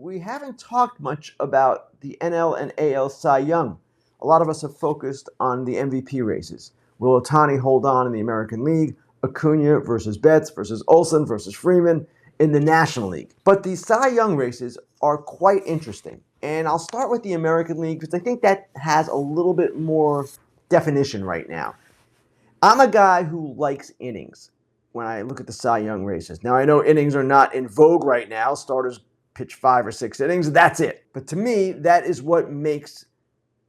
we haven't talked much about the NL and AL Cy Young. A lot of us have focused on the MVP races. Will Ohtani hold on in the American League? Acuna versus Betts versus Olsen versus Freeman in the National League. But the Cy Young races are quite interesting. And I'll start with the American League because I think that has a little bit more definition right now. I'm a guy who likes innings when I look at the Cy Young races. Now, I know innings are not in vogue right now. Starters pitch 5 or 6 innings, that's it. But to me, that is what makes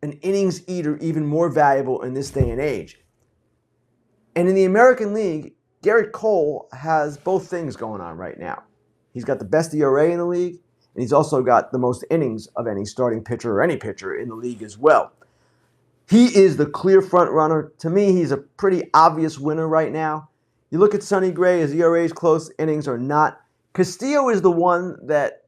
an innings eater even more valuable in this day and age. And in the American League, Gerrit Cole has both things going on right now. He's got the best ERA in the league, and he's also got the most innings of any starting pitcher or any pitcher in the league as well. He is the clear front runner. To me, he's a pretty obvious winner right now. You look at Sonny Gray, his ERA is close, innings are not. Castillo is the one that,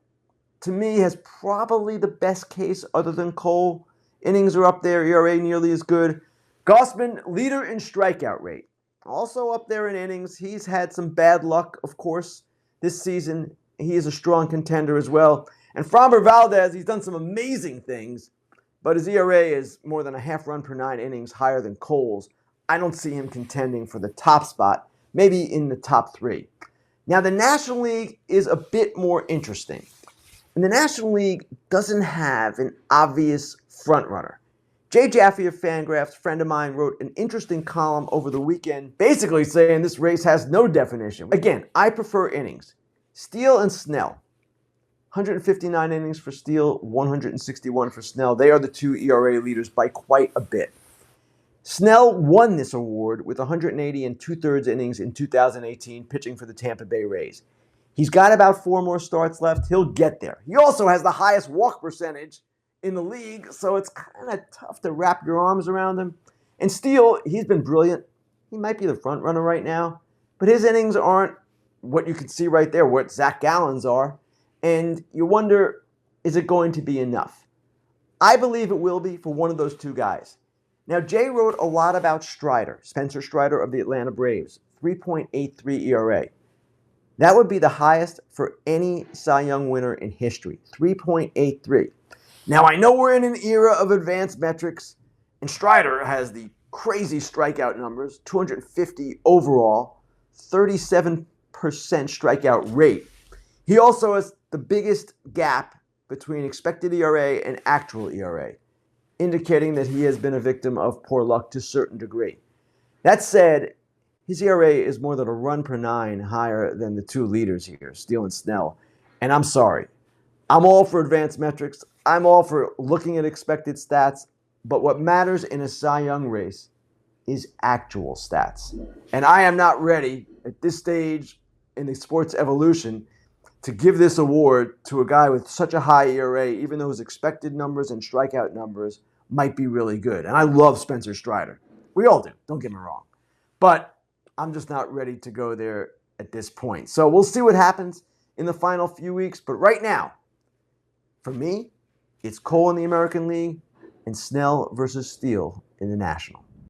to me, has probably the best case other than Cole. Innings are up there, ERA nearly as good. Gausman, leader in strikeout rate. Also up there in innings. He's had some bad luck, of course, this season. He is a strong contender as well. And Framber Valdez, he's done some amazing things, but his ERA is more than a half run per 9 innings higher than Cole's. I don't see him contending for the top spot, maybe in the top 3. Now, the National League is a bit more interesting. And the National League doesn't have an obvious frontrunner. Jay Jaffe of Fangraphs, a friend of mine, wrote an interesting column over the weekend, basically saying this race has no definition. Again, I prefer innings. Steele and Snell. 159 innings for Steele, 161 for Snell. They are the 2 ERA leaders by quite a bit. Snell won this award with 180 and 2/3 innings in 2018, pitching for the Tampa Bay Rays. He's got about 4 more starts left. He'll get there. He also has the highest walk percentage in the league, so it's kind of tough to wrap your arms around him. And Steele, he's been brilliant. He might be the front runner right now, but his innings aren't what you can see right there, what Zach Gallen's are. And you wonder, is it going to be enough? I believe it will be for one of those 2 guys. Now, Jay wrote a lot about Strider, Spencer Strider of the Atlanta Braves, 3.83 ERA. That would be the highest for any Cy Young winner in history, 3.83. Now, I know we're in an era of advanced metrics, and Strider has the crazy strikeout numbers, 250 overall, 37% strikeout rate. He also has the biggest gap between expected ERA and actual ERA, indicating that he has been a victim of poor luck to a certain degree. That said, his ERA is more than a run per 9 higher than the 2 leaders here, Steele and Snell. And I'm sorry. I'm all for advanced metrics. I'm all for looking at expected stats. But what matters in a Cy Young race is actual stats. And I am not ready at this stage in the sport's evolution to give this award to a guy with such a high ERA, even though his expected numbers and strikeout numbers might be really good. And I love Spencer Strider. We all do. Don't get me wrong. But I'm just not ready to go there at this point. So we'll see what happens in the final few weeks. But right now, for me, it's Cole in the American League and Snell versus Steele in the National.